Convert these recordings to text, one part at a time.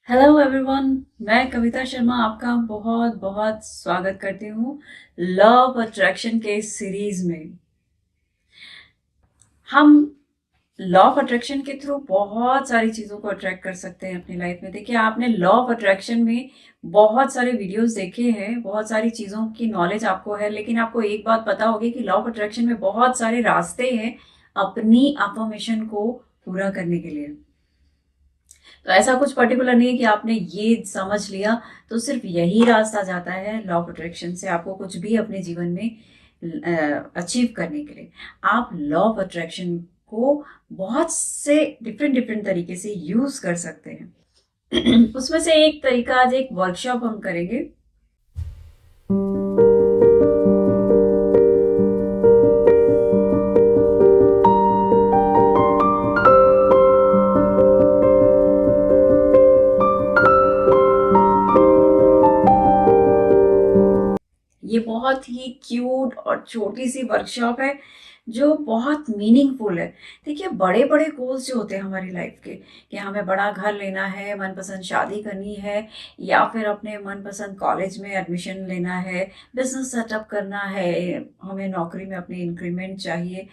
Hello everyone. मैं कविता शर्मा आपका बहुत बहुत स्वागत करती हूँ लॉ ऑफ अट्रैक्शन के सीरीज में। हम लॉ ऑफ अट्रैक्शन के थ्रू बहुत सारी चीज़ों को अट्रैक्ट कर सकते हैं अपनी लाइफ में। देखिए, आपने लॉ ऑफ अट्रैक्शन में बहुत सारे वीडियोस देखे हैं, बहुत सारी चीज़ों की नॉलेज आपको है, लेकिन आपको एक बात पता होगी कि लॉ ऑफ अट्रैक्शन में बहुत सारे रास्ते हैं अपनी अफर्मेशन को पूरा करने के लिए। तो ऐसा कुछ पर्टिकुलर नहीं है कि आपने ये समझ लिया तो सिर्फ यही रास्ता जाता है लॉ ऑफ अट्रैक्शन से आपको कुछ भी अपने जीवन में अचीव करने के लिए। आप लॉ ऑफ अट्रैक्शन को बहुत से डिफरेंट डिफरेंट तरीके से यूज कर सकते हैं। उसमें से एक तरीका, आज एक वर्कशॉप हम करेंगे। ये बहुत ही क्यूट और छोटी सी वर्कशॉप है जो बहुत मीनिंगफुल है। देखिए, बड़े बड़े गोल्स जो होते हैं हमारी लाइफ के, कि हमें बड़ा घर लेना है, मनपसंद शादी करनी है, या फिर अपने मनपसंद कॉलेज में एडमिशन लेना है, बिजनेस सेटअप करना है, हमें नौकरी में अपनी इंक्रीमेंट चाहिए,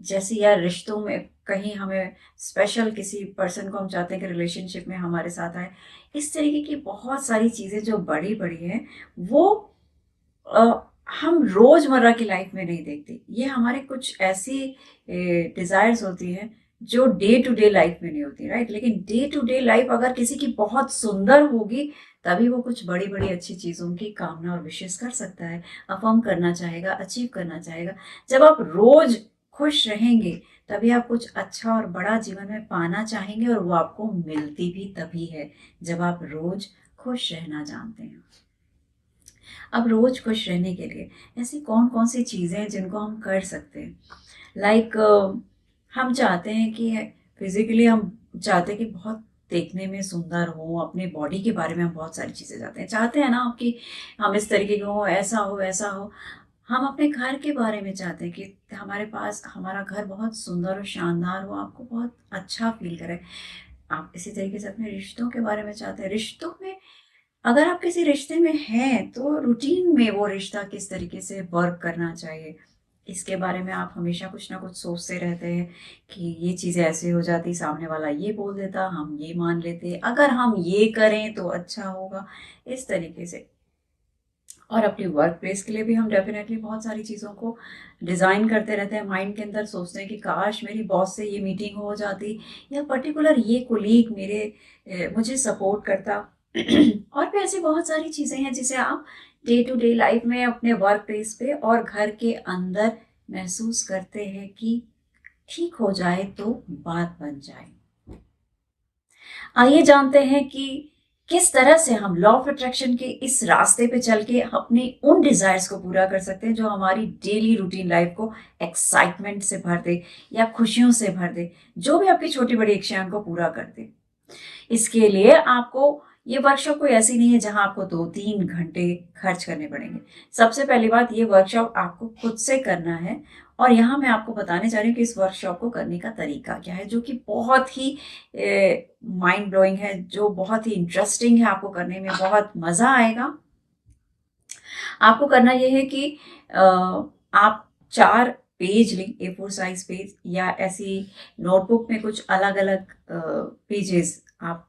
जैसे या रिश्तों में कहीं हमें स्पेशल किसी पर्सन को हम चाहते हैं कि रिलेशनशिप में हमारे साथ आए। इस तरीके की बहुत सारी चीज़ें जो बड़ी बड़ी हैं, वो अ, हम रोजमर्रा की लाइफ में नहीं देखते। ये हमारे कुछ ऐसी डिजायर्स होती हैं जो डे टू डे लाइफ में नहीं होती, राइट? लेकिन डे टू डे लाइफ अगर किसी की बहुत सुंदर होगी, तभी वो कुछ बड़ी बड़ी अच्छी चीजों की कामना और विशेष कर सकता है, अफर्म करना चाहेगा, अचीव करना चाहेगा। जब आप रोज खुश रहेंगे, तभी आप कुछ अच्छा और बड़ा जीवन में पाना चाहेंगे, और वो आपको मिलती भी तभी है जब आप रोज खुश रहना जानते हैं। अब रोज खुश रहने के लिए ऐसी कौन कौन सी चीज़ें हैं जिनको हम कर सकते हैं? लाइक हम चाहते हैं कि फिजिकली हम चाहते हैं कि बहुत देखने में सुंदर हो, अपने बॉडी के बारे में हम बहुत सारी चीज़ें चाहते हैं ना, आपकी हम इस तरीके के हो, ऐसा हो वैसा हो। हम अपने घर के बारे में चाहते हैं कि हमारे पास हमारा घर बहुत सुंदर और शानदार हो, आपको बहुत अच्छा फील करे। आप इसी तरीके से अपने रिश्तों के बारे में चाहते हैं। रिश्तों में, अगर आप किसी रिश्ते में हैं, तो रूटीन में वो रिश्ता किस तरीके से वर्क करना चाहिए, इसके बारे में आप हमेशा कुछ ना कुछ सोचते रहते हैं कि ये चीज़ें ऐसे हो जाती, सामने वाला ये बोल देता, हम ये मान लेते, अगर हम ये करें तो अच्छा होगा, इस तरीके से। और अपनी वर्क प्लेस के लिए भी हम डेफिनेटली बहुत सारी चीज़ों को डिज़ाइन करते रहते हैं, माइंड के अंदर सोचते हैं कि काश मेरी बॉस से ये मीटिंग हो जाती, या पर्टिकुलर ये कोलीग मुझे सपोर्ट करता। और भी ऐसी बहुत सारी चीज़ें हैं जिसे आप डे टू डे लाइफ में अपने वर्क प्लेस पे और घर के अंदर महसूस करते हैं कि ठीक हो जाए तो बात बन जाए। आइए जानते हैं कि किस तरह से हम लॉ ऑफ अट्रैक्शन के इस रास्ते पे चल के अपने उन डिजायर्स को पूरा कर सकते हैं जो हमारी डेली रूटीन लाइफ को एक्साइटमेंट से भर दे, या खुशियों से भर दे, जो भी आपकी छोटी बड़ी इच्छाओं को पूरा कर दे। इसके लिए आपको, ये वर्कशॉप कोई ऐसी नहीं है जहां आपको 2-3 घंटे खर्च करने पड़ेंगे। सबसे पहली बात, ये वर्कशॉप आपको खुद से करना है, और यहाँ मैं आपको बताने जा रही हूँ कि इस वर्कशॉप को करने का तरीका क्या है, जो कि बहुत ही माइंड ब्लोइंग है, जो बहुत ही इंटरेस्टिंग है, आपको करने में बहुत मजा आएगा। आपको करना यह है कि आप 4 पेज लें, A4 साइज पेज, या ऐसी नोटबुक में कुछ अलग अलग पेजेस आप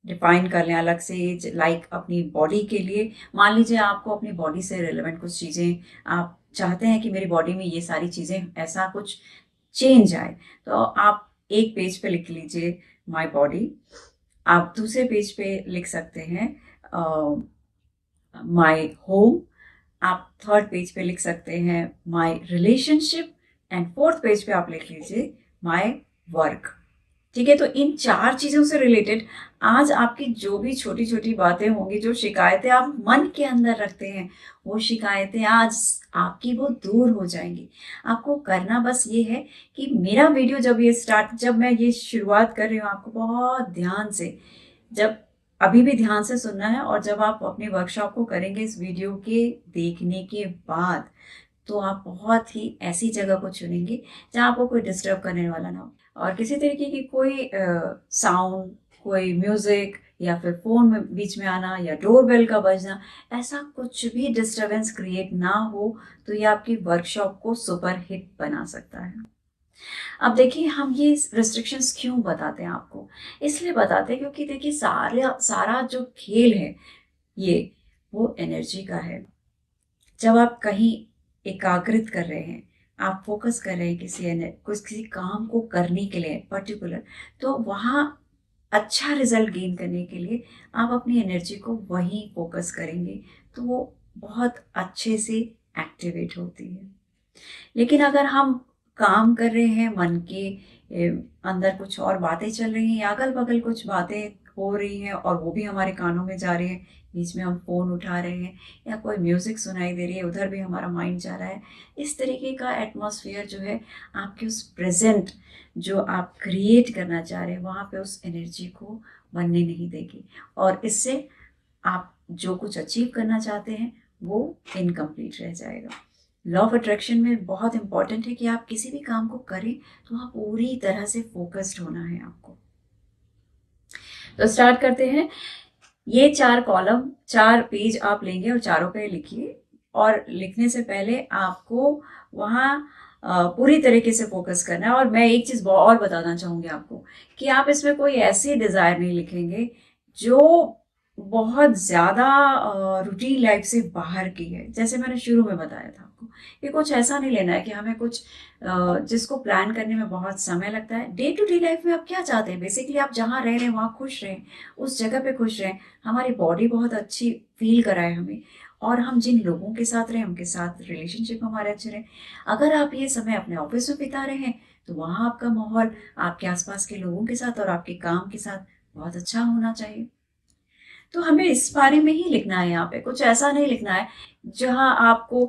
डिफाइन कर लें अलग से। लाइक अपनी बॉडी के लिए, मान लीजिए आपको अपनी बॉडी से रिलेवेंट कुछ चीज़ें आप चाहते हैं कि मेरी बॉडी में ये सारी चीज़ें, ऐसा कुछ चेंज आए, तो आप एक पेज पे लिख लीजिए माय बॉडी। आप दूसरे पेज पे लिख सकते हैं माय होम। आप थर्ड पेज पे लिख सकते हैं my relationship, and fourth page पे आप लिख लीजिए माय वर्क। ठीक है, तो इन 4 चीजों से रिलेटेड आज आपकी जो भी छोटी छोटी बातें होंगी, जो शिकायतें आप मन के अंदर रखते हैं, वो शिकायतें आज आपकी वो दूर हो जाएंगी। आपको करना बस ये है कि मेरा वीडियो जब मैं ये शुरुआत कर रही हूँ, आपको बहुत ध्यान से, जब अभी भी ध्यान से सुनना है, और जब आप अपनी वर्कशॉप को करेंगे इस वीडियो के देखने के बाद, तो आप बहुत ही ऐसी जगह को चुनेंगे जहाँ आपको कोई डिस्टर्ब करने वाला ना हो, और किसी तरीके की कोई साउंड कोई म्यूजिक या फिर फोन में बीच में आना या डोरबेल का बजना, ऐसा कुछ भी डिस्टरबेंस क्रिएट ना हो तो ये आपकी वर्कशॉप को सुपर हिट बना सकता है। अब देखिए, हम ये रिस्ट्रिक्शंस क्यों बताते हैं आपको? इसलिए बताते हैं क्योंकि देखिए सारा सारा जो खेल है ये, वो एनर्जी का है। जब आप कहीं एकाग्रित कर रहे हैं, आप फोकस कर रहे हैं किसी काम को करने के लिए पर्टिकुलर, तो वहाँ अच्छा रिजल्ट गेन करने के लिए आप अपनी एनर्जी को वहीं फोकस करेंगे, तो वो बहुत अच्छे से एक्टिवेट होती है। लेकिन अगर हम काम कर रहे हैं, मन के अंदर कुछ और बातें चल रही हैं या अगल बगल कुछ बातें हो रही हैं और वो भी हमारे कानों में जा रही है, बीच में हम फोन उठा रहे हैं या कोई म्यूजिक सुनाई दे रही है, उधर भी हमारा माइंड जा रहा है, इस तरीके का एटमॉस्फेयर जो है आपके उस प्रेजेंट जो आप क्रिएट करना चाह रहे हैं वहाँ पे उस एनर्जी को बनने नहीं देगी, और इससे आप जो कुछ अचीव करना चाहते हैं वो इनकम्प्लीट रह जाएगा। लॉ ऑफ अट्रैक्शन में बहुत इंपॉर्टेंट है कि आप किसी भी काम को करें तो आप पूरी तरह से फोकस्ड होना है आपको। तो स्टार्ट करते हैं। ये 4 कॉलम, 4 पेज आप लेंगे और चारों पे लिखिए, और लिखने से पहले आपको वहाँ पूरी तरीके से फोकस करना है। और मैं एक चीज़ और बताना चाहूँगी आपको कि आप इसमें कोई ऐसी डिज़ायर नहीं लिखेंगे जो बहुत ज़्यादा रूटीन लाइफ से बाहर की है। जैसे मैंने शुरू में बताया था आपको, ये कुछ ऐसा नहीं लेना है कि हमें कुछ जिसको प्लान करने में बहुत समय लगता है। डे टू डे लाइफ में आप क्या चाहते हैं? बेसिकली आप जहाँ रह रहे हैं वहाँ खुश रहें, उस जगह पे खुश रहें, हमारी बॉडी बहुत अच्छी फील कराए हमें, और हम जिन लोगों के साथ रहें उनके साथ रिलेशनशिप हमारे अच्छे रहें। अगर आप ये समय अपने ऑफिस में बिता रहे हैं तो वहाँ आपका माहौल आपके आसपास के लोगों के साथ और आपके काम के साथ बहुत अच्छा होना चाहिए। तो हमें इस बारे में ही लिखना है। यहाँ पे कुछ ऐसा नहीं लिखना है जहाँ आपको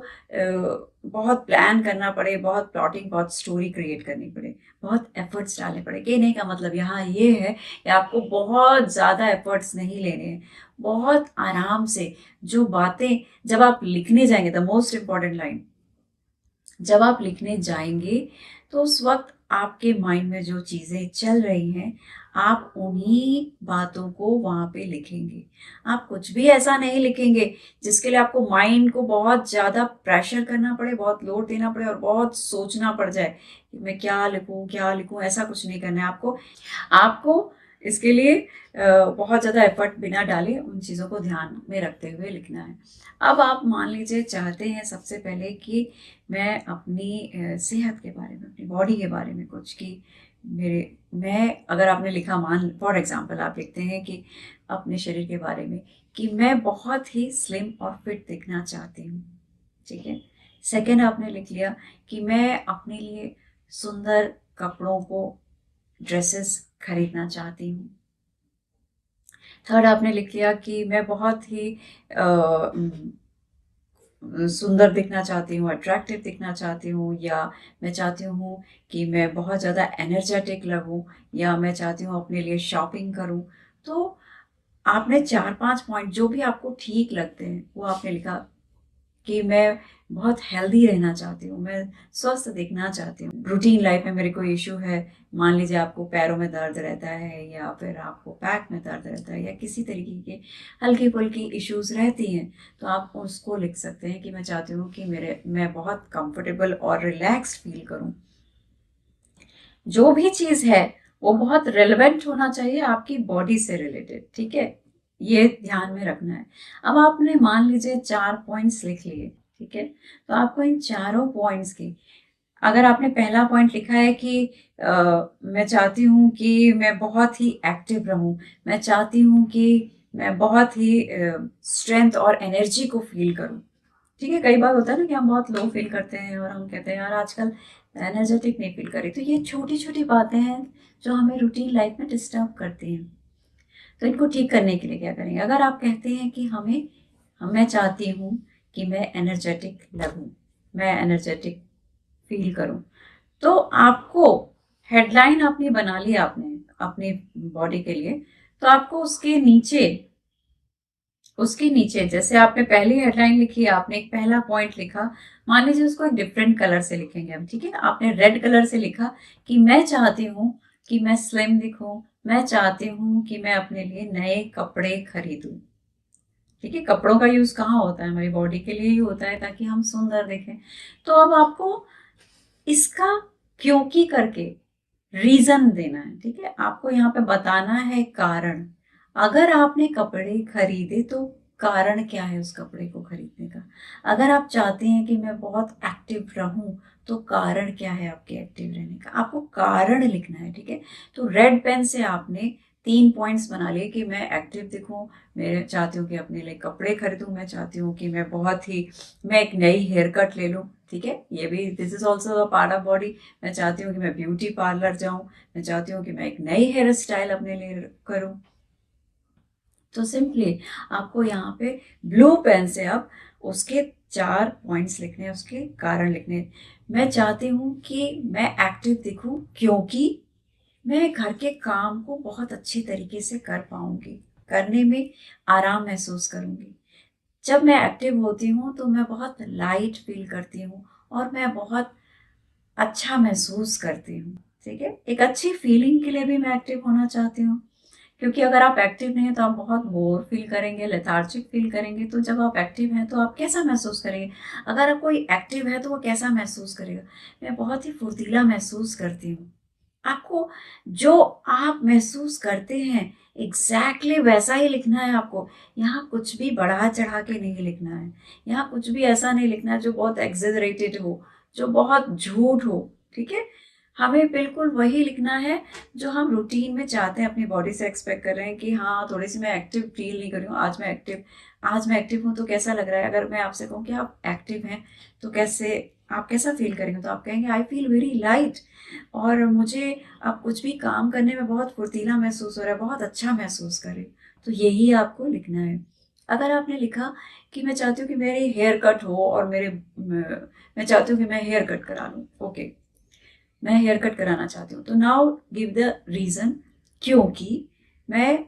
बहुत प्लान करना पड़े, बहुत प्लॉटिंग, बहुत स्टोरी क्रिएट करनी पड़े, बहुत एफर्ट्स डालने पड़े। कहने का मतलब यहाँ ये है कि आपको बहुत ज़्यादा एफर्ट्स नहीं लेने हैं। बहुत आराम से जो बातें जब आप लिखने जाएंगे, द मोस्ट इम्पॉर्टेंट लाइन, जब आप लिखने जाएंगे तो उस वक्त आपके माइंड में जो चीज़ें चल रही हैं, आप उन्हीं बातों को वहाँ पे लिखेंगे। आप कुछ भी ऐसा नहीं लिखेंगे जिसके लिए आपको माइंड को बहुत ज़्यादा प्रेशर करना पड़े, बहुत लोड देना पड़े और बहुत सोचना पड़ जाए कि मैं क्या लिखूँ, ऐसा कुछ नहीं करना है आपको। आपको इसके लिए बहुत ज़्यादा एफर्ट बिना डाले उन चीज़ों को ध्यान में रखते हुए लिखना है। अब आप मान लीजिए चाहते हैं सबसे पहले कि मैं अपनी सेहत के बारे में, अपनी बॉडी के बारे में कुछ, कि मैं अगर आपने लिखा, मान फॉर एग्जांपल आप लिखते हैं कि अपने शरीर के बारे में कि मैं बहुत ही स्लिम और फिट दिखना चाहती हूँ, ठीक है। सेकेंड आपने लिख लिया कि मैं अपने लिए सुंदर कपड़ों को, ड्रेसेस खरीदना चाहती हूँ। थर्ड आपने लिख लिया कि मैं बहुत ही सुंदर दिखना चाहती हूँ, अट्रैक्टिव दिखना चाहती हूँ, या मैं चाहती हूँ कि मैं बहुत ज़्यादा एनर्जेटिक लगूँ, या मैं चाहती हूँ अपने लिए शॉपिंग करूँ। तो आपने 4-5 पॉइंट जो भी आपको ठीक लगते हैं वो आपने लिखा कि मैं बहुत हेल्दी रहना चाहती हूँ, मैं स्वस्थ दिखना चाहती हूँ। रूटीन लाइफ में मेरे कोई इशू है, मान लीजिए आपको पैरों में दर्द रहता है या फिर आपको बैक में दर्द रहता है या किसी तरीके के हल्की फुल्की इश्यूज रहती हैं, तो आप उसको लिख सकते हैं कि मैं चाहती हूँ कि मैं बहुत कंफर्टेबल और रिलैक्स्ड फील करूँ। जो भी चीज़ है वो बहुत रेलेवेंट होना चाहिए आपकी बॉडी से रिलेटेड, ठीक है, ये ध्यान में रखना है। अब आपने मान लीजिए 4 पॉइंट्स लिख लिए, ठीक है, तो आपको इन चारों पॉइंट्स की, अगर आपने पहला पॉइंट लिखा है कि मैं चाहती हूँ कि मैं बहुत ही एक्टिव रहूँ, मैं चाहती हूँ कि मैं बहुत ही स्ट्रेंथ और एनर्जी को फील करूँ, ठीक है। कई बार होता है ना कि हम बहुत लो फील करते हैं और हम कहते हैं यार आजकल एनर्जेटिक नहीं फील कर रही। तो ये छोटी छोटी बातें हैं जो हमें रूटीन लाइफ में डिस्टर्ब करती हैं। तो इनको ठीक करने के लिए क्या करेंगे? अगर आप कहते हैं कि मैं चाहती हूँ कि मैं एनर्जेटिक लगूँ, मैं एनर्जेटिक फील करूँ, तो आपको हेडलाइन अपनी बना ली आपने अपनी बॉडी के लिए, तो आपको उसके नीचे जैसे आपने पहली हेडलाइन लिखी, आपने एक पहला पॉइंट लिखा, मान लीजिए उसको एक डिफरेंट कलर से लिखेंगे हम, ठीक है। आपने रेड कलर से लिखा कि मैं चाहती हूँ कि मैं स्लिम दिखूं, मैं चाहती हूँ कि मैं अपने लिए नए कपड़े खरीदूं। ठीक है, कपड़ों का यूज कहाँ होता है, हमारी बॉडी के लिए ही होता है ताकि हम सुंदर दिखें। तो अब आपको इसका क्योंकि करके रीजन देना है। ठीक है, आपको यहाँ पे बताना है कारण। अगर आपने कपड़े खरीदे तो कारण क्या है उस कपड़े को खरीदने का। अगर आप चाहते हैं कि मैं बहुत एक्टिव रहूं तो कारण क्या है आपके एक्टिव रहने का, आपको कारण लिखना है। ठीक है, तो रेड पेन से आपने 3 पॉइंट्स बना लिए कि मैं एक्टिव दिखूं, मैं चाहती हूँ कि अपने लिए कपड़े खरीदूं, मैं चाहती हूँ कि मैं एक नई हेयर कट ले लूं। ठीक है, ये भी this is also a part of body. मैं चाहती हूँ कि मैं ब्यूटी पार्लर जाऊं, मैं चाहती हूँ कि मैं एक नई हेयर स्टाइल अपने लिए करूं। तो सिंपली आपको यहाँ पे ब्लू पेन से अब उसके 4 पॉइंट्स लिखने हैं, उसके कारण लिखने हैं। मैं चाहती हूँ कि मैं एक्टिव दिखूं क्योंकि मैं घर के काम को बहुत अच्छी तरीके से कर पाऊंगी, करने में आराम महसूस करूंगी। जब मैं एक्टिव होती हूँ तो मैं बहुत लाइट फील करती हूँ और मैं बहुत अच्छा महसूस करती हूँ। ठीक है, एक अच्छी फीलिंग के लिए भी मैं एक्टिव होना चाहती हूँ, क्योंकि अगर आप एक्टिव नहीं है तो आप बहुत बोर फील करेंगे, लेथार्जिक फील करेंगे। तो जब आप एक्टिव हैं तो आप कैसा महसूस करेंगे, अगर आप कोई एक्टिव है तो वो कैसा महसूस करेगा, मैं बहुत ही फुर्तीला महसूस करती हूँ। आपको जो आप महसूस करते हैं एग्जैक्टली वैसा ही लिखना है आपको। यहाँ कुछ भी बढ़ा चढ़ा के नहीं लिखना है, यहाँ कुछ भी ऐसा नहीं लिखना है जो बहुत एग्जेजरेटेड हो, जो बहुत झूठ हो। ठीक है, हमें बिल्कुल वही लिखना है जो हम रूटीन में चाहते हैं, अपनी बॉडी से एक्सपेक्ट कर रहे हैं कि हाँ थोड़ी सी मैं एक्टिव फील नहीं कर रही हूँ, आज मैं एक्टिव हूँ तो कैसा लग रहा है। अगर मैं आपसे कहूँ कि आप एक्टिव हैं तो आप कैसा फील करेंगे, तो आप कहेंगे आई फील वेरी लाइट, और मुझे अब कुछ भी काम करने में बहुत फुर्तीला महसूस हो रहा है, बहुत अच्छा महसूस करें। तो यही आपको लिखना है। अगर आपने लिखा कि मैं चाहती हूँ कि मेरी हेयर कट हो और मैं चाहती हूँ कि मैं हेयर कट करा लूँ, ओके, मैं हेयर कट कराना चाहती हूँ, तो नाउ गिव द रीजन, क्योंकि मैं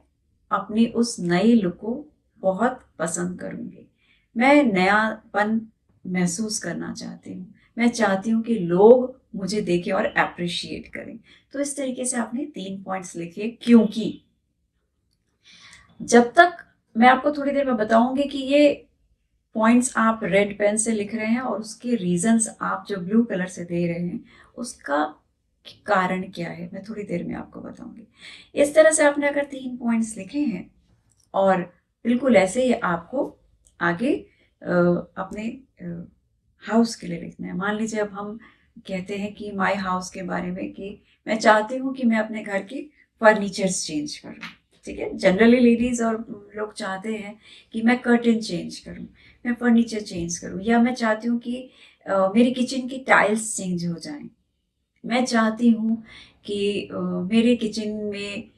अपनी उस नई लुक को बहुत पसंद करूंगी, मैं नयापन महसूस करना चाहती हूँ, मैं चाहती हूँ कि लोग मुझे देखें और अप्रिशिएट करें। तो इस तरीके से आपने 3 पॉइंट्स लिखे। क्योंकि जब तक मैं आपको थोड़ी देर में बताऊंगी कि ये पॉइंट्स आप रेड पेन से लिख रहे हैं और उसके रीजंस आप जो ब्लू कलर से दे रहे हैं उसका कारण क्या है, मैं थोड़ी देर में आपको बताऊंगी। इस तरह से आपने अगर 3 पॉइंट्स लिखे हैं और बिल्कुल ऐसे ही आपको आगे अपने हाउस के लिए लिखना है। मान लीजिए अब हम कहते हैं कि माय हाउस के बारे में कि मैं चाहती हूँ कि मैं अपने घर की फर्नीचर्स चेंज करूँ। ठीक है, जनरली लेडीज और लोग चाहते हैं कि मैं कर्टन चेंज करूँ, मैं फर्नीचर चेंज करूँ, या मैं चाहती हूँ कि मेरी किचन की टाइल्स चेंज हो जाएं, मैं चाहती हूँ कि मेरे किचन में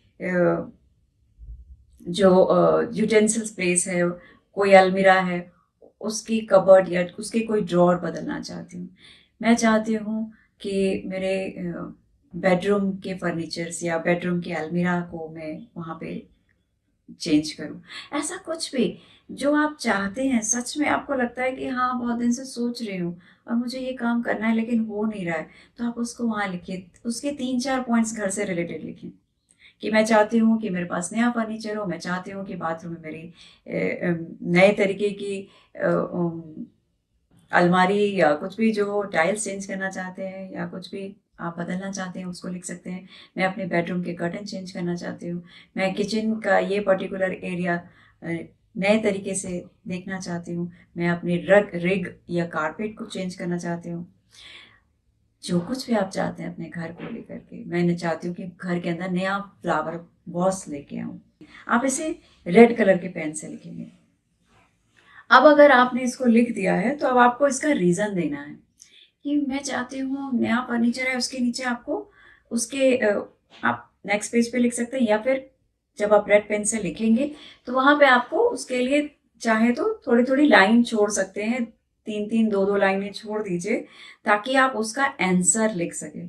जो यूटेंसिल्स प्लेस है, कोई अलमीरा है, उसकी कबर्ड या उसके कोई ड्रॉर बदलना चाहती हूँ। मैं चाहती हूँ कि मेरे बेडरूम के फर्नीचर्स या बेडरूम के अलमीरा को मैं वहाँ पे चेंज करूँ। ऐसा कुछ भी जो आप चाहते हैं, सच में आपको लगता है कि हाँ बहुत दिन से सोच रही हूँ और मुझे ये काम करना है लेकिन हो नहीं रहा है, तो आप उसको वहाँ लिखिए। उसके 3-4 पॉइंट्स घर से रिलेटेड लिखें कि मैं चाहती हूँ कि मेरे पास नया फर्नीचर हो, मैं चाहती हूँ कि बाथरूम में मेरी नए तरीके की अलमारी या कुछ भी जो टाइल्स चेंज करना चाहते हैं या कुछ भी आप बदलना चाहते हैं उसको लिख सकते हैं। मैं अपने बेडरूम के कर्टन चेंज करना चाहती हूँ, मैं किचन का ये पर्टिकुलर एरिया नए तरीके से देखना चाहती हूँ, मैं अपनी रिग या कारपेट को चेंज करना चाहती हूँ। जो कुछ भी आप चाहते हैं अपने घर को लेकर के, मैंने चाहती हूँ कि घर के अंदर नया फ्लावर बॉस लेके आऊँ। आप इसे रेड कलर के पेन से लिखेंगे। अब अगर आपने इसको लिख दिया है तो अब आपको इसका रीजन देना है कि मैं चाहती हूँ नया फर्नीचर है, उसके नीचे आपको आप नेक्स्ट पेज पे लिख सकते हैं, या फिर जब आप रेड पेन से लिखेंगे तो वहां पे आपको उसके लिए चाहे तो थोड़ी थोड़ी लाइन छोड़ सकते हैं, 3-3 2-2 लाइनें छोड़ दीजिए ताकि आप उसका आंसर लिख सके।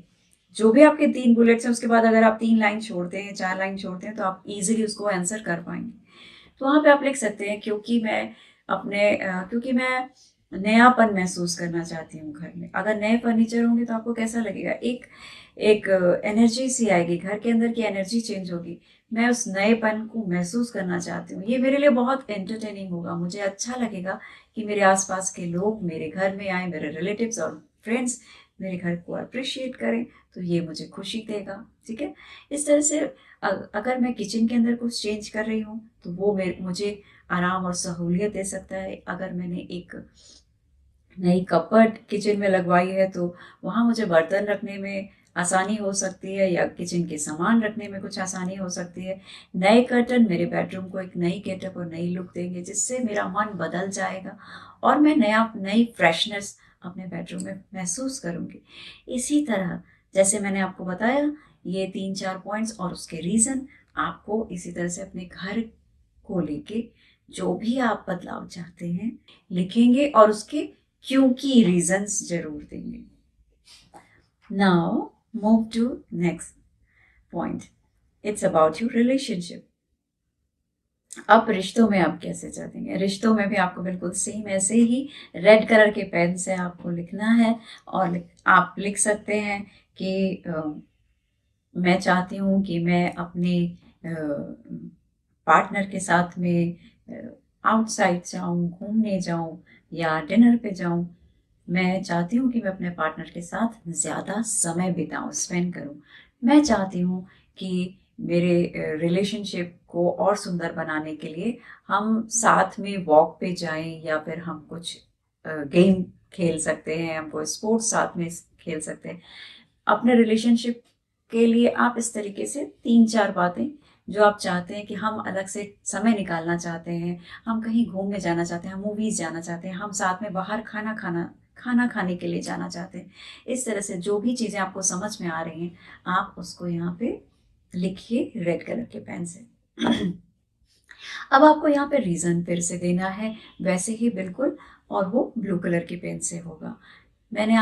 जो भी आपके 3 बुलेट्स हैं उसके बाद अगर आप 3 लाइन छोड़ते हैं, 4 लाइन छोड़ते हैं तो आप इजीली उसको आंसर कर पाएंगे। तो वहां पे आप लिख सकते हैं क्योंकि मैं नयापन महसूस करना चाहती हूँ घर में। अगर नए फर्नीचर होंगे तो आपको कैसा लगेगा, एक एक एनर्जी सी आएगी, घर के अंदर की एनर्जी चेंज होगी। मैं उस नएपन को महसूस करना चाहती हूँ। ये मेरे लिए बहुत एंटरटेनिंग होगा, मुझे अच्छा लगेगा कि मेरे आसपास के लोग मेरे घर में आए, मेरे रिलेटिव्स और फ्रेंड्स मेरे घर को अप्रिशिएट करें, तो ये मुझे खुशी देगा। ठीक है, इस तरह से अगर मैं किचन के अंदर कुछ चेंज कर रही हूँ तो वो मुझे आराम और सहूलियत दे सकता है। अगर मैंने एक नई कपबोर्ड किचन में लगवाई है तो वहाँ मुझे बर्तन रखने में आसानी हो सकती है, या किचन के सामान रखने में कुछ आसानी हो सकती है। नए कर्टन मेरे बेडरूम को एक नई गेटअप और नई लुक देंगे, जिससे मेरा मन बदल जाएगा और मैं नई फ्रेशनेस अपने बेडरूम में महसूस करूँगी। इसी तरह जैसे मैंने आपको बताया, ये 3-4 पॉइंट्स और उसके रीज़न आपको इसी तरह से अपने घर को लेके जो भी आप बदलाव चाहते हैं लिखेंगे और उसके क्योंकि रीजंस जरूर देंगे। Now move to next point, it's about your relationship. अब रिश्तों में आप कैसे चलेंगे? रिश्तों में भी आपको बिल्कुल सेम ऐसे ही रेड कलर के पेन से आपको लिखना है, और आप लिख सकते हैं कि मैं चाहती हूँ कि मैं अपने पार्टनर के साथ में आउटसाइड जाऊँ, घूमने जाऊँ या डिनर पे जाऊँ। मैं चाहती हूँ कि मैं अपने पार्टनर के साथ ज़्यादा समय बिताऊँ, स्पेंड करूँ। मैं चाहती हूँ कि मेरे रिलेशनशिप को और सुंदर बनाने के लिए हम साथ में वॉक पे जाएँ, या फिर हम कुछ गेम खेल सकते हैं, हम कोई स्पोर्ट्स साथ में खेल सकते हैं। अपने रिलेशनशिप के लिए आप इस तरीके से 3-4 बातें जो आप चाहते हैं कि हम अलग से समय निकालना चाहते हैं, हम कहीं घूमने जाना चाहते हैं, हम मूवीज़ जाना चाहते हैं, हम साथ में बाहर खाना खाने के लिए जाना चाहते हैं। इस तरह से जो भी चीज़ें आपको समझ में आ रही हैं, आप उसको यहाँ पे लिखिए रेड कलर के पेन से। अब आपको यहाँ पे रीज़न फिर से देना है वैसे ही बिल्कुल, और वो ब्लू कलर की पेन से होगा। मैं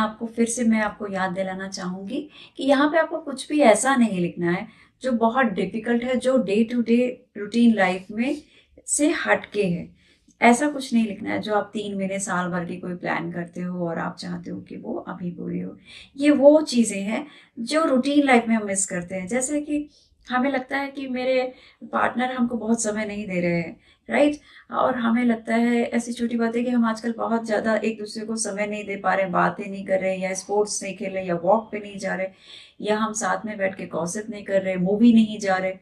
आपको याद दिलाना चाहूँगी कि यहाँ पे आपको कुछ भी ऐसा नहीं लिखना है जो बहुत डिफ़िकल्ट है, जो day to day routine life में से हट के है। ऐसा कुछ नहीं लिखना है जो आप 3 महीने, साल भर की कोई प्लान करते हो और आप चाहते हो कि वो अभी पूरी हो। ये वो चीज़ें हैं जो रूटीन लाइफ में हम मिस करते हैं। जैसे कि हमें लगता है कि मेरे पार्टनर हमको बहुत समय नहीं दे रहे हैं, राइट? और हमें लगता है ऐसी छोटी बात है कि हम आजकल बहुत ज़्यादा एक दूसरे को समय नहीं दे पा रहे, बातें नहीं कर रहे, या स्पोर्ट्स नहीं खेल रहे, या वॉक पे नहीं जा रहे, या हम साथ में बैठ के गॉसिप नहीं कर रहे, मूवी नहीं जा रहे,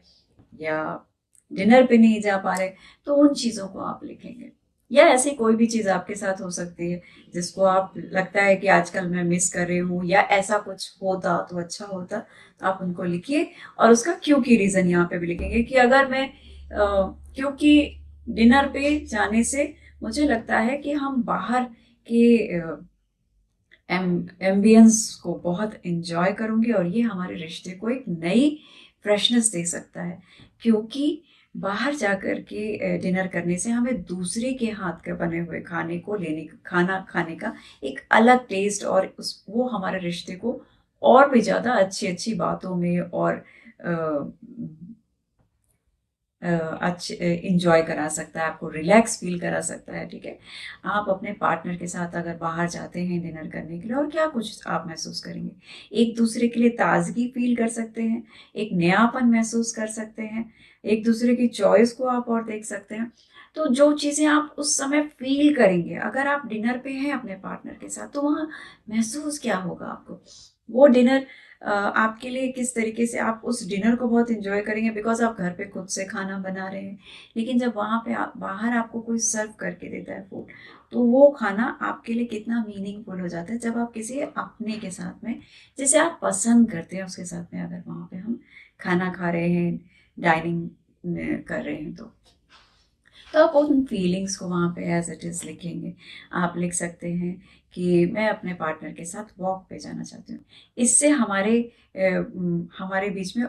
या डिनर पे नहीं जा पा रहे। तो उन चीज़ों को आप लिखेंगे, या ऐसी कोई भी चीज़ आपके साथ हो सकती है जिसको आप लगता है कि आजकल मैं मिस कर रही हूँ, या ऐसा कुछ होता तो अच्छा होता, तो आप उनको लिखिए। और उसका क्योंकि रीज़न यहाँ पे भी लिखेंगे कि अगर मैं क्योंकि डिनर पे जाने से मुझे लगता है कि हम बाहर के एम्बियंस को बहुत एंजॉय करूँगी, और ये हमारे रिश्ते को एक नई फ्रेशनेस दे सकता है। क्योंकि बाहर जाकर के डिनर करने से हमें दूसरे के हाथ के बने हुए खाना खाने का एक अलग टेस्ट, और वो हमारे रिश्ते को और भी ज़्यादा अच्छी-अच्छी बातों में और अच्छे इंजॉय करा सकता है, आपको रिलैक्स फील करा सकता है। ठीक है, आप अपने पार्टनर के साथ अगर बाहर जाते हैं डिनर करने के लिए, और क्या कुछ आप महसूस करेंगे, एक दूसरे के लिए ताजगी फील कर सकते हैं, एक नयापन महसूस कर सकते हैं, एक दूसरे की चॉइस को आप और देख सकते हैं। तो जो चीज़ें आप उस समय फील करेंगे, अगर आप डिनर पे हैं अपने पार्टनर के साथ, तो वहाँ महसूस क्या होगा आपको, वो डिनर आपके लिए किस तरीके से आप उस डिनर को बहुत एंजॉय करेंगे, बिकॉज आप घर पे खुद से खाना बना रहे हैं। लेकिन जब वहाँ पे बाहर आपको कोई सर्व करके देता है फूड, तो वो खाना आपके लिए कितना मीनिंगफुल हो जाता है जब आप किसी अपने के साथ में, जिसे आप पसंद करते हैं, उसके साथ में अगर वहाँ पे हम खाना खा रहे हैं, डाइनिंग कर रहे हैं, तो आप उन फीलिंग्स को वहाँ पे एज इट इज़ लिखेंगे। आप लिख सकते हैं कि मैं अपने पार्टनर के साथ वॉक पे जाना चाहती हूँ। इससे हमारे बीच में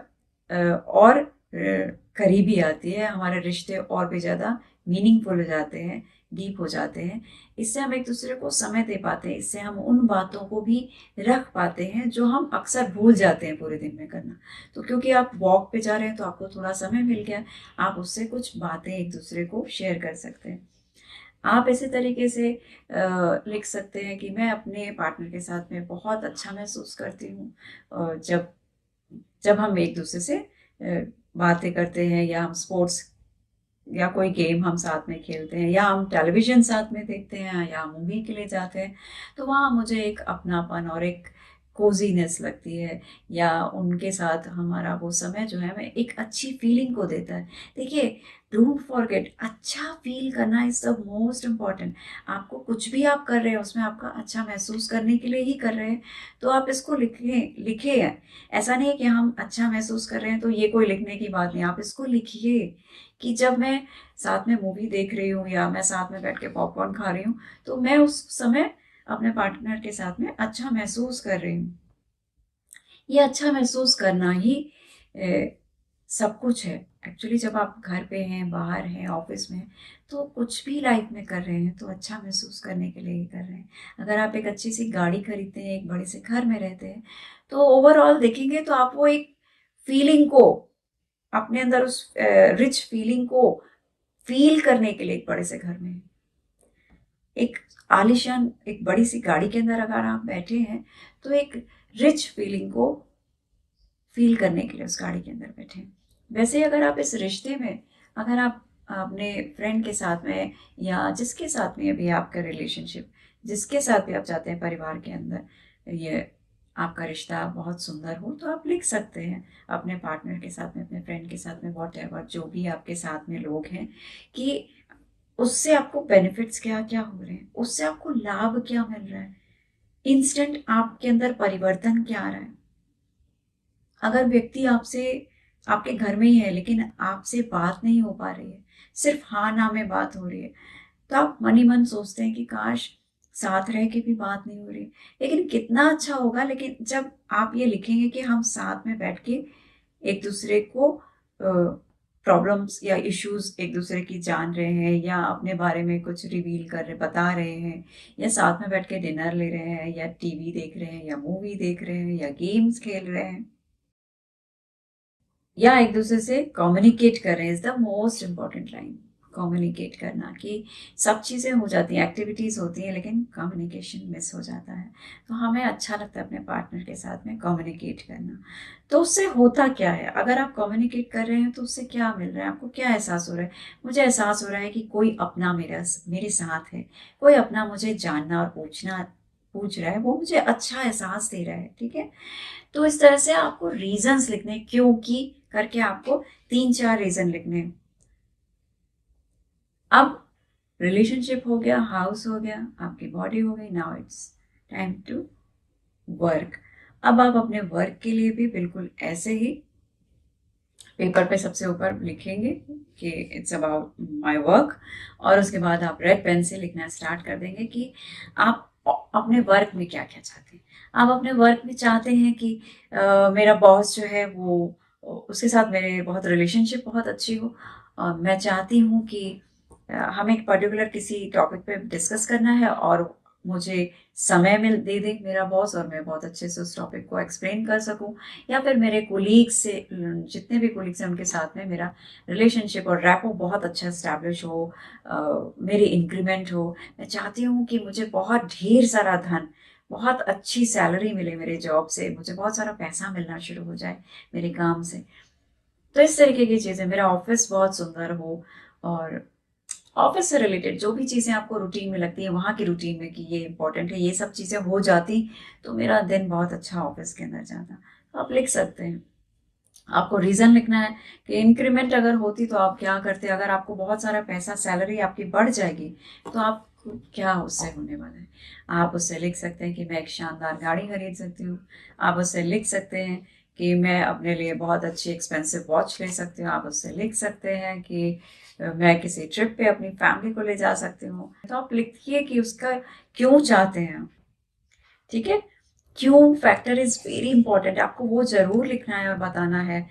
और करीबी आती है, हमारे रिश्ते और भी ज़्यादा मीनिंगफुल हो जाते हैं, डीप हो जाते हैं। इससे हम एक दूसरे को समय दे पाते हैं, इससे हम उन बातों को भी रख पाते हैं जो हम अक्सर भूल जाते हैं पूरे दिन में करना। तो क्योंकि आप वॉक पे जा रहे हैं तो आपको थोड़ा समय मिल गया, आप उससे कुछ बातें एक दूसरे को शेयर कर सकते हैं। आप इसी तरीके से लिख सकते हैं कि मैं अपने पार्टनर के साथ में बहुत अच्छा महसूस करती हूँ जब जब हम एक दूसरे से बातें करते हैं, या हम स्पोर्ट्स या कोई गेम हम साथ में खेलते हैं, या हम टेलीविज़न साथ में देखते हैं, या मूवी के लिए जाते हैं, तो वहाँ मुझे एक अपनापन और एक कोज़ीनेस लगती है, या उनके साथ हमारा वो समय जो है हमें एक अच्छी फीलिंग को देता है। देखिए, डोंट फॉरगेट, अच्छा फ़ील करना इज़ द मोस्ट इम्पोर्टेंट। आपको कुछ भी आप कर रहे हैं उसमें आपका अच्छा महसूस करने के लिए ही कर रहे हैं, तो आप इसको लिखिए। ऐसा नहीं है कि हम अच्छा महसूस कर रहे हैं तो ये कोई लिखने की बात नहीं, आप इसको लिखिए कि जब मैं साथ में मूवी देख रही हूँ या मैं साथ में बैठ के पॉपकॉर्न खा रही हूँ, तो मैं उस समय अपने पार्टनर के साथ में अच्छा महसूस कर रही हूँ। ये अच्छा महसूस करना ही सब कुछ है। एक्चुअली जब आप घर पे हैं, बाहर हैं, ऑफ़िस में हैं, तो कुछ भी लाइफ़ में कर रहे हैं तो अच्छा महसूस करने के लिए ही कर रहे हैं। अगर आप एक अच्छी-सी गाड़ी खरीदते हैं, एक बड़े से घर में रहते हैं, तो ओवरऑल देखेंगे तो आप वो एक फीलिंग को अपने अंदर उस रिच फीलिंग को फ़ील करने के लिए एक बड़े से घर में हैं। एक आलीशान एक बड़ी-सी गाड़ी के अंदर अगर आप बैठे हैं, तो एक रिच फीलिंग को फ़ील करने के लिए उस गाड़ी के अंदर बैठे हैं। वैसे ही अगर आप इस रिश्ते में, अगर आप अपने फ्रेंड के साथ में या जिसके साथ में अभी आपका रिलेशनशिप, जिसके साथ भी आप चाहते हैं परिवार के अंदर ये आपका रिश्ता बहुत सुंदर हो, तो आप लिख सकते हैं अपने पार्टनर के साथ में, अपने फ्रेंड के साथ में, व्हाटएवर जो भी आपके साथ में लोग हैं, कि उससे आपको बेनिफिट्स क्या-क्या हो रहे हैं, उससे आपको लाभ क्या मिल रहा है, इंस्टेंट आपके अंदर परिवर्तन क्या आ रहा है। अगर व्यक्ति आपसे आपके घर में ही है लेकिन आपसे बात नहीं हो पा रही है, सिर्फ हाँ ना में बात हो रही है, तो आप मन ही मन सोचते हैं कि काश साथ रह के भी बात नहीं हो रही। लेकिन कितना अच्छा होगा लेकिन जब आप ये लिखेंगे कि हम साथ में बैठ के एक दूसरे को प्रॉब्लम्स या इश्यूज एक दूसरे की जान रहे हैं, या अपने बारे में कुछ रिवील कर रहे बता रहे हैं, या साथ में बैठ के डिनर ले रहे हैं, या टीवी देख रहे हैं, या मूवी देख रहे हैं, या गेम्स खेल रहे हैं, या एक दूसरे से कम्युनिकेट कर रहे हैं, is the most important line. Communicate करना, कि सब चीज़ें हो जाती हैं, एक्टिविटीज़ होती हैं, लेकिन कम्युनिकेशन मिस हो जाता है। तो हमें अच्छा लगता है अपने पार्टनर के साथ में कम्युनिकेट करना। तो उससे होता क्या है, अगर आप कम्युनिकेट कर रहे हैं तो उससे क्या मिल रहा है, आपको क्या एहसास हो रहा है? मुझे एहसास हो रहा है कि कोई अपना मेरे साथ है, कोई अपना मुझे जानना और पूछ रहा है, वो मुझे अच्छा एहसास दे रहा है, ठीक है? तो इस तरह से आपको रीजंस लिखने, क्योंकि करके आपको 3-4 रीजन लिखने हैं। अब रिलेशनशिप हो गया, हाउस हो गया, आपकी बॉडी हो गई, now it's time to work. अब आप अपने वर्क के लिए भी बिल्कुल ऐसे ही पेपर पे सबसे ऊपर लिखेंगे कि इट्स अबाउट माय वर्क, और उसके बाद आप रेड पेन से लिखना स्टार्ट कर देंगे कि आप अपने वर्क में क्या क्या चाहते हैं। आप अपने वर्क में चाहते हैं कि मेरा बॉस जो है वो उसके साथ मेरे बहुत रिलेशनशिप बहुत अच्छी हो, मैं चाहती हूँ कि हमें एक पर्टिकुलर किसी टॉपिक पे डिस्कस करना है, और मुझे समय मिल दे दे मेरा बॉस, और मैं बहुत अच्छे से उस टॉपिक को एक्सप्लेन कर सकूं, या फिर मेरे कोलीग्स से, जितने भी कोलीग्स हैं उनके साथ में मेरा रिलेशनशिप और रैपो बहुत अच्छा इस्टेब्लिश हो, मेरी इंक्रीमेंट हो। मैं चाहती हूँ कि मुझे बहुत ढेर सारा धन, बहुत अच्छी सैलरी मिले मेरे जॉब से, मुझे बहुत सारा पैसा मिलना शुरू हो जाए मेरे काम से। तो इस तरीके की चीज़ें, मेरा ऑफिस बहुत सुंदर हो, और ऑफिस से रिलेटेड जो भी चीज़ें आपको रूटीन में लगती है, वहाँ की रूटीन में कि ये इंपॉर्टेंट है, ये सब चीज़ें हो जाती तो मेरा दिन बहुत अच्छा ऑफिस के अंदर जाता। तो आप लिख सकते हैं। आपको रीज़न लिखना है कि इंक्रीमेंट अगर होती तो आप क्या करते, अगर आपको बहुत सारा पैसा सैलरी आपकी बढ़ जाएगी तो आप क्या उससे होने वाला है। आप उससे लिख सकते हैं कि मैं एक शानदार गाड़ी खरीद सकती हूँ। आप उससे लिख सकते हैं कि मैं अपने लिए बहुत अच्छी एक्सपेंसिव वॉच ले सकती हूँ। आप उससे लिख सकते हैं कि मैं किसी ट्रिप पे अपनी फैमिली को ले जा सकती हूँ। तो आप लिखिए कि उसका क्यों चाहते हैं आप, ठीक है? क्यों फैक्टर इज़ वेरी इंपॉर्टेंट। आपको वो ज़रूर लिखना है और बताना है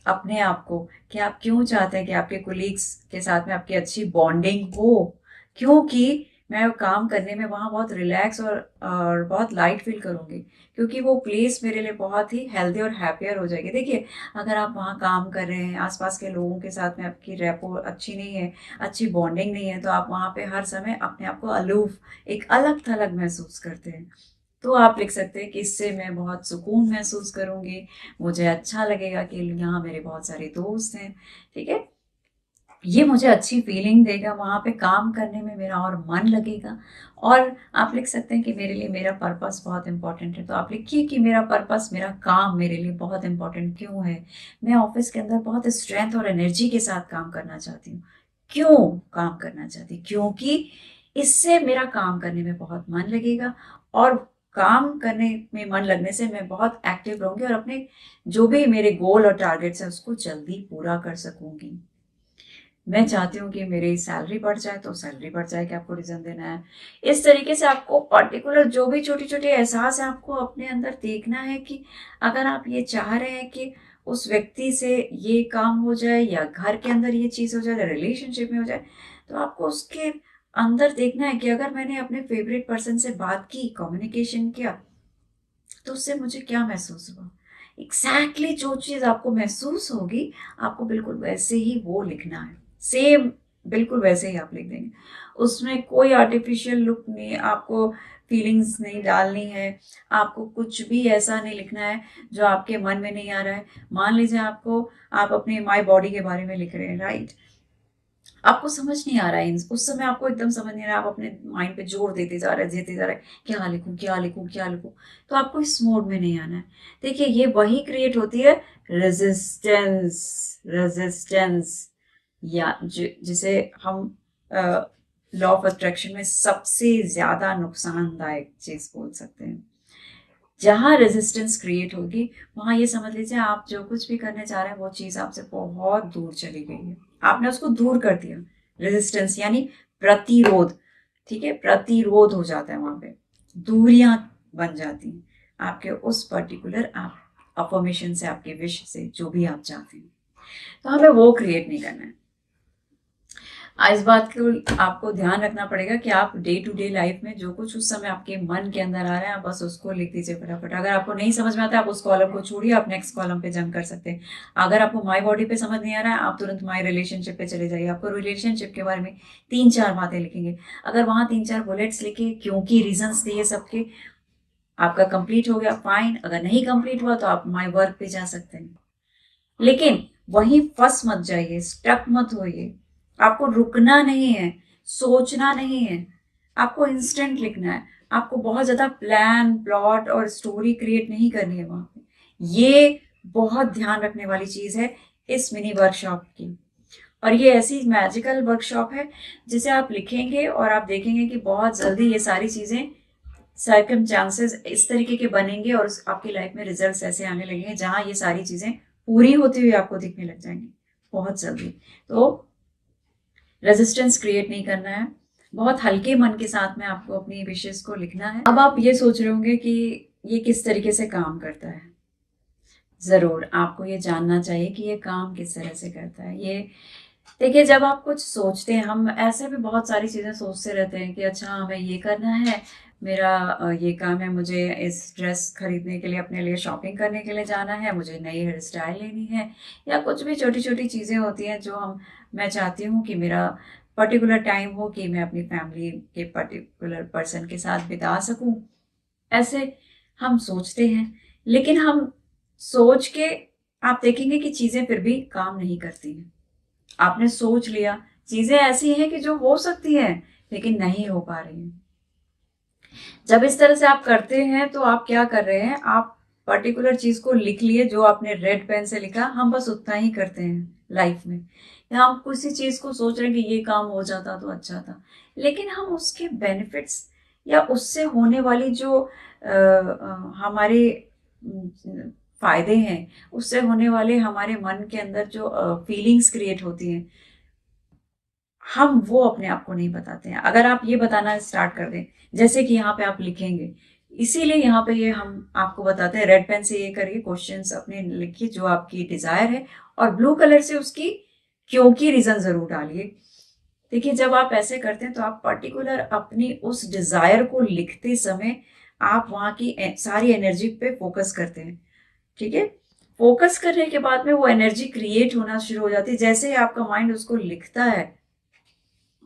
अपने आप को कि आप क्यों चाहते हैं कि आपके कोलीग्स के साथ में आपकी अच्छी बॉन्डिंग हो, क्योंकि मैं काम करने में वहाँ बहुत रिलैक्स और बहुत लाइट फील करूँगी, क्योंकि वो प्लेस मेरे लिए बहुत ही हेल्दी और हैप्पियर हो जाएगी। देखिए, अगर आप वहाँ काम कर रहे हैं, आसपास के लोगों के साथ में आपकी रैपो अच्छी नहीं है, अच्छी बॉन्डिंग नहीं है, तो आप वहाँ पे हर समय अपने आप को अलूफ, एक अलग थलग महसूस करते हैं। तो आप लिख सकते हैं कि इससे मैं बहुत सुकून महसूस करूँगी, मुझे अच्छा लगेगा कि यहाँ मेरे बहुत सारे दोस्त हैं, ठीक है? ये मुझे अच्छी फीलिंग देगा, वहाँ पे काम करने में मेरा और मन लगेगा। और आप लिख सकते हैं कि मेरे लिए मेरा पर्पस बहुत इम्पोर्टेंट है, तो आप लिखिए कि मेरा पर्पस, मेरा काम मेरे लिए बहुत इम्पोर्टेंट क्यों है? मैं ऑफिस के अंदर बहुत स्ट्रेंथ और एनर्जी के साथ काम करना चाहती हूँ। क्यों काम करना चाहती हूँ? क्योंकि इससे मेरा काम करने में बहुत मन लगेगा, और काम करने में मन लगने से मैं बहुत एक्टिव रहूँगी और अपने जो भी मेरे गोल और टारगेट्स हैं उसको जल्दी पूरा कर सकूँगी। मैं चाहती हूँ कि मेरी सैलरी बढ़ जाए, तो सैलरी बढ़ जाएगी, आपको रीज़न देना है। इस तरीके से आपको पर्टिकुलर जो भी छोटी-छोटी एहसास है, आपको अपने अंदर देखना है कि अगर आप ये चाह रहे हैं कि उस व्यक्ति से ये काम हो जाए, या घर के अंदर ये चीज़ हो जाए, या रिलेशनशिप में हो जाए, तो आपको उसके अंदर देखना है कि अगर मैंने अपने फेवरेट पर्सन से बात की, कम्युनिकेशन किया, तो उससे मुझे क्या महसूस हुआ। एग्जैक्टली जो चीज़ आपको महसूस होगी, आपको बिल्कुल वैसे ही वो लिखना है, सेम बिल्कुल वैसे ही आप लिख देंगे। उसमें कोई आर्टिफिशियल लुक नहीं, आपको फीलिंग्स नहीं डालनी है, आपको कुछ भी ऐसा नहीं लिखना है जो आपके मन में नहीं आ रहा है। मान लीजिए आप अपने माई बॉडी के बारे में लिख रहे हैं, राइट? आपको समझ नहीं आ रहा है, उस समय आपको एकदम समझ नहीं आ रहा है, आप अपने माइंड पे जोर देते जा रहे हैं, देते जा रहे हैं, क्या लिखूं, क्या लिखूं, क्या लिखूं। तो आपको इस मोड में नहीं आना है। देखिए, ये वही क्रिएट होती है, रेजिस्टेंस। रेजिस्टेंस, या जिसे हम लॉ ऑफ अट्रैक्शन में सबसे ज्यादा नुकसानदायक चीज बोल सकते हैं। जहां रेजिस्टेंस क्रिएट होगी, वहां ये समझ लीजिए आप जो कुछ भी करने जा रहे हैं वो चीज आपसे बहुत दूर चली गई है, आपने उसको दूर कर दिया। रेजिस्टेंस यानी प्रतिरोध, ठीक है? प्रतिरोध हो जाता है, वहां पे दूरियां बन जाती हैं आपके उस पर्टिकुलर आप अफर्मेशन से, आपके विश से, जो भी आप चाहते हैं। तो हमें वो क्रिएट नहीं करना है। इस बात को आपको ध्यान रखना पड़ेगा कि आप डे टू डे लाइफ में जो कुछ उस समय आपके मन के अंदर आ रहा है, आप बस उसको लिख दीजिए फटाफट। अगर आपको नहीं समझ में आता है, आप उस कॉलम को छोड़िए, आप नेक्स्ट कॉलम पे जंप कर सकते हैं। अगर आपको माई बॉडी पे समझ नहीं आ रहा है, आप तुरंत माई रिलेशनशिप पे चले जाइए। आपको रिलेशनशिप के बारे में 3-4 बातें लिखेंगे। अगर वहां 3-4 बुलेट्स लिखे, क्योंकि रीजंस दिए सबके, आपका कंप्लीट हो गया, फाइन। अगर नहीं कंप्लीट हुआ तो आप माई वर्क पे जा सकते हैं। लेकिन वहीं फंस मत जाइए, स्टक मत होइए। आपको रुकना नहीं है, सोचना नहीं है, आपको इंस्टेंट लिखना है। आपको बहुत ज्यादा प्लान, प्लॉट और स्टोरी क्रिएट नहीं करनी है वहां पे। ये बहुत ध्यान रखने वाली चीज है इस मिनी वर्कशॉप की। और ये ऐसी मैजिकल वर्कशॉप है जिसे आप लिखेंगे और आप देखेंगे कि बहुत जल्दी ये सारी चीजें, सर्कमस्टांसेस इस तरीके के बनेंगे, और आपकी लाइफ में रिजल्ट्स ऐसे आने लगेंगे जहां ये सारी चीजें पूरी होती हुई आपको दिखने लग जाएंगी बहुत जल्दी। तो रेजिस्टेंस क्रिएट नहीं करना है, बहुत हल्के मन के साथ में आपको अपनी विशेष को लिखना है। अब आप ये सोच रहे होंगे कि ये किस तरीके से काम करता है। जरूर आपको ये जानना चाहिए कि ये काम किस तरह से करता है। ये देखिए, जब आप कुछ सोचते हैं, हम ऐसे भी बहुत सारी चीजें सोचते रहते हैं कि अच्छा हमें ये करना है, मेरा ये काम है, मुझे इस ड्रेस खरीदने के लिए, अपने लिए शॉपिंग करने के लिए जाना है, मुझे नई हेयर स्टाइल लेनी है, या कुछ भी छोटी छोटी चीजें होती हैं जो मैं चाहती हूँ कि मेरा पर्टिकुलर टाइम हो कि मैं अपनी फैमिली के पर्टिकुलर पर्सन के साथ बिता सकूं। ऐसे हम सोचते हैं, लेकिन हम सोच के आप देखेंगे कि चीजें फिर भी काम नहीं करती हैं। आपने सोच लिया, चीजें ऐसी हैं कि जो हो सकती हैं लेकिन नहीं हो पा रही हैं। जब इस तरह से आप करते हैं तो आप क्या कर रहे हैं, आप पर्टिकुलर चीज को लिख लिए जो आपने रेड पेन से लिखा। हम बस उतना ही करते हैं लाइफ में, या हम किसी चीज को सोच रहे हैं कि ये काम हो जाता तो अच्छा था, लेकिन हम उसके बेनिफिट्स या उससे होने वाली जो हमारे फायदे हैं, उससे होने वाले हमारे मन के अंदर जो फीलिंग्स क्रिएट होती हैं, हम वो अपने आप को नहीं बताते हैं। अगर आप ये बताना स्टार्ट कर दें, जैसे कि यहाँ पे आप लिखेंगे, इसीलिए यहाँ पे ये हम आपको बताते हैं, रेड पेन से ये करिए, क्वेश्चंस अपने लिखिए जो आपकी डिजायर है, और ब्लू कलर से उसकी क्यों की रीजन जरूर डालिए। देखिए जब आप ऐसे करते हैं तो आप पर्टिकुलर अपनी उस डिजायर को लिखते समय आप वहां की सारी एनर्जी पे फोकस करते हैं, ठीक है। फोकस करने के बाद में वो एनर्जी क्रिएट होना शुरू हो जाती है जैसे ही आपका माइंड उसको लिखता है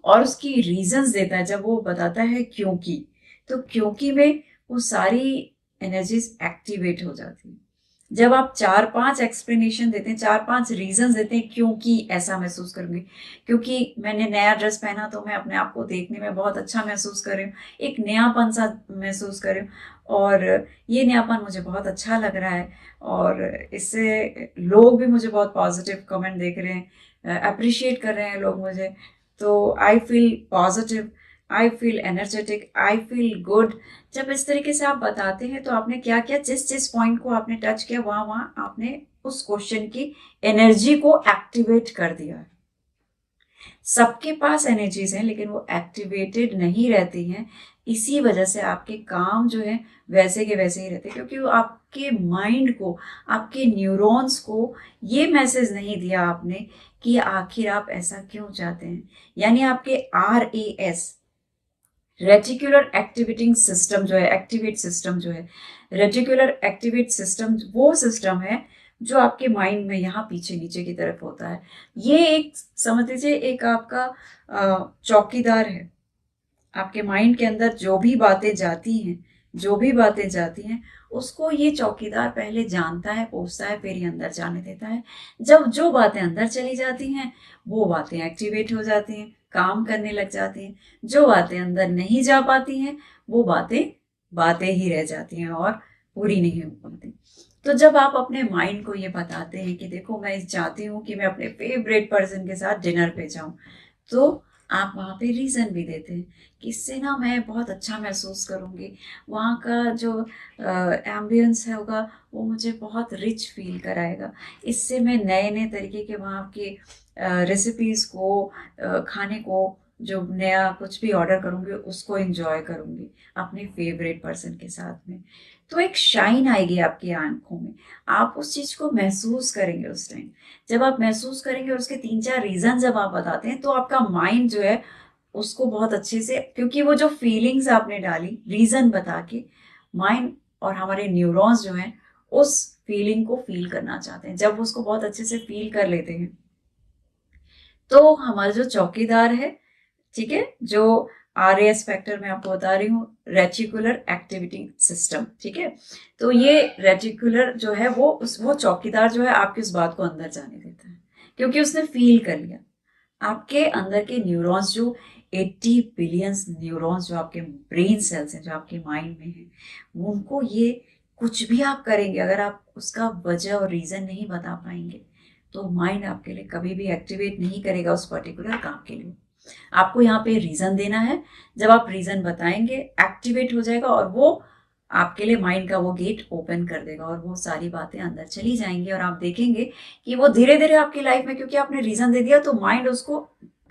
और उसकी रीजंस देता है, जब वो बताता है क्योंकि, तो क्योंकि में वो सारी एनर्जीज एक्टिवेट हो जाती है। जब आप 4-5 एक्सप्लेनेशन देते हैं, 4-5 रीजन देते हैं क्योंकि ऐसा महसूस करूंगी, क्योंकि मैंने नया ड्रेस पहना तो मैं अपने आप को देखने में बहुत अच्छा महसूस कर रही हूँ, एक नयापन सा महसूस कर रही हूँ, और ये नयापन मुझे बहुत अच्छा लग रहा है, और इससे लोग भी मुझे बहुत पॉजिटिव कमेंट देख रहे हैं, अप्रिशिएट कर रहे हैं लोग मुझे, तो I feel positive, I feel energetic, I feel good. जब इस तरीके से आप बताते हैं तो आपने क्या किया, जिस जिस पॉइंट को आपने टच किया वहां वहां आपने उस क्वेश्चन की एनर्जी को एक्टिवेट कर दिया है। सबके पास एनर्जीज हैं लेकिन वो एक्टिवेटेड नहीं रहती हैं, इसी वजह से आपके काम जो है वैसे के वैसे ही रहते हैं, क्योंकि वो आपके माइंड को, आपके न्यूरॉन्स को ये मैसेज नहीं दिया आपने कि आखिर आप ऐसा क्यों चाहते हैं। यानी आपके RAS, रेटिकुलर एक्टिवेटिंग सिस्टम जो है, एक्टिवेट सिस्टम जो है, रेटिकुलर एक्टिवेट सिस्टम वो सिस्टम है जो आपके माइंड में यहाँ पीछे नीचे की तरफ होता है। ये एक समझ लीजिए एक आपका चौकीदार है। आपके माइंड के अंदर जो भी बातें जाती हैं, जो भी बातें जाती हैं, उसको ये चौकीदार पहले जानता है, पूछता है, फिर ही अंदर जाने देता है। जब जो बातें अंदर चली जाती हैं वो बातें एक्टिवेट हो जाती हैं, काम करने लग जाती हैं। जो बातें अंदर नहीं जा पाती हैं वो बातें बातें ही रह जाती हैं और पूरी नहीं हो पाती। तो जब आप अपने माइंड को ये बताते हैं कि देखो मैं चाहती हूँ कि मैं अपने फेवरेट पर्सन के साथ डिनर पे जाऊं, तो आप वहाँ पे रीज़न भी देते हैं कि इससे ना मैं बहुत अच्छा महसूस करूँगी, वहाँ का जो एम्बियंस है होगा वो मुझे बहुत रिच फील कराएगा, इससे मैं नए नए तरीके के वहाँ के रेसिपीज़ को, खाने को, जो नया कुछ भी ऑर्डर करूँगी उसको एंजॉय करूँगी अपने फेवरेट पर्सन के साथ में। तो एक शाइन आएगी आपकी आंखों में, आप उस चीज़ को महसूस करेंगे उस टाइम। जब आप महसूस करेंगे और उसके 3-4 रीजन जब आप बताते हैं तो आपका माइंड जो है उसको बहुत अच्छे से, क्योंकि वो जो फीलिंग्स आपने डाली रीजन बता के, माइंड और हमारे न्यूरॉन्स जो हैं उस फीलिंग को फील करना चाहते हैं। जब उसको बहुत अच्छे से फील कर लेते हैं तो हमारा जो चौकीदार है, ठीक है, जो RAS फैक्टर मैं आपको बता रही हूँ, रेटिकुलर एक्टिविटी सिस्टम, ठीक है, तो ये रेटिकुलर जो है वो चौकीदार जो है आपकी उस बात को अंदर जाने देता है, क्योंकि उसने फील कर लिया। आपके अंदर के न्यूरॉन्स जो 80 बिलियंस न्यूरॉन्स जो आपके ब्रेन सेल्स हैं जो आपके माइंड में हैं, उनको ये कुछ भी आप करेंगे अगर आप उसका वजह और रीजन नहीं बता पाएंगे तो माइंड आपके लिए कभी भी एक्टिवेट नहीं करेगा उस पर्टिकुलर काम के लिए। आपको यहाँ पे रीजन देना है, जब आप रीजन बताएंगे एक्टिवेट हो जाएगा और वो आपके लिए माइंड का वो गेट ओपन कर देगा और वो सारी बातें अंदर चली जाएंगी और आप देखेंगे कि वो धीरे धीरे आपकी लाइफ में, क्योंकि आपने रीजन दे दिया तो माइंड उसको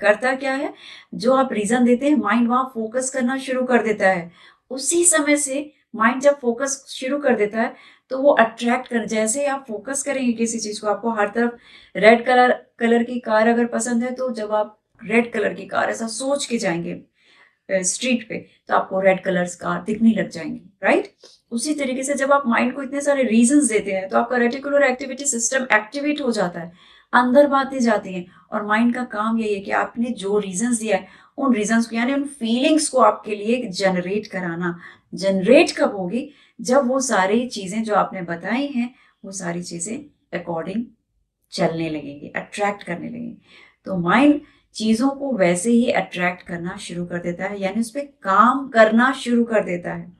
करता क्या है, जो आप रीजन देते हैं माइंड वहां फोकस करना शुरू कर देता है। उसी समय से माइंड जब फोकस शुरू कर देता है तो वो अट्रैक्ट कर, जैसे ही आप फोकस करेंगे किसी चीज को, आपको हर तरफ रेड कलर कलर की कार अगर पसंद है तो जब आप रेड कलर की कार ऐसा सोच के जाएंगे स्ट्रीट पे तो आपको रेड कलर्स कार दिखने लग जाएंगी, राइट। उसी तरीके से जब आप माइंड को इतने सारे रीजंस देते हैं तो आपका रेटिकुलर एक्टिविटी सिस्टम एक्टिवेट हो जाता है, अंदर बातें जाती हैं और माइंड का काम यही है कि आपने जो रीजंस दिया है उन रीजंस को, यानी उन फीलिंग्स को आपके लिए जनरेट कराना। जनरेट कब होगी, जब वो सारी चीजें जो आपने बताई हैं वो सारी चीजें अकॉर्डिंग चलने लगेंगी, अट्रैक्ट करने लगेंगी। तो माइंड चीजों को वैसे ही अट्रैक्ट करना शुरू कर देता है, यानी उस पर काम करना शुरू कर देता है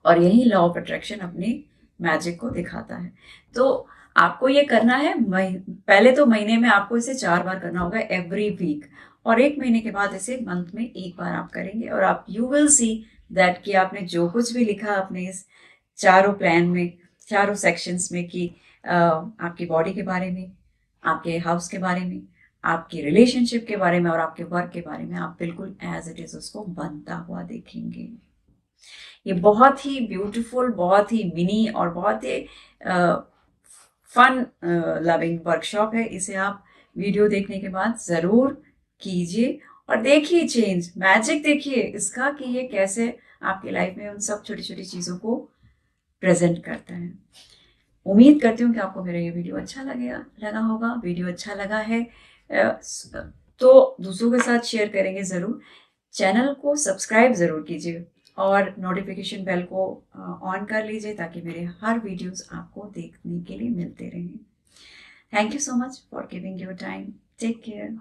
और यही लॉ ऑफ अट्रैक्शन अपनी मैजिक को दिखाता है। तो आपको ये करना है, पहले तो महीने में आपको इसे 4 बार करना होगा, एवरी वीक, और 1 महीने के बाद इसे मंथ में 1 बार आप करेंगे और आप यू विल सी दैट कि आपने जो कुछ भी लिखा अपने इस चारों प्लान में, चारों सेक्शंस में, कि आपकी बॉडी के बारे में, आपके हाउस के बारे में, आपके रिलेशनशिप के बारे में और आपके वर्क के बारे में, आप बिल्कुल एज इट इज उसको बनता हुआ देखेंगे। ये बहुत ही ब्यूटीफुल, बहुत ही मिनी और बहुत ही फन लविंग वर्कशॉप है। इसे आप वीडियो देखने के बाद ज़रूर कीजिए और देखिए चेंज, मैजिक देखिए इसका कि ये कैसे आपकी लाइफ में उन सब छोटी-छोटी चीज़ों को प्रेज़ेंट करता है। उम्मीद करती हूँ कि आपको मेरा ये वीडियो अच्छा लगा होगा। वीडियो अच्छा लगा है तो दूसरों के साथ शेयर करेंगे ज़रूर। चैनल को सब्सक्राइब ज़रूर कीजिए और नोटिफिकेशन बेल को ऑन कर लीजिए ताकि मेरे हर वीडियोस आपको देखने के लिए मिलते रहें। Thank you so much for giving your time. Take care.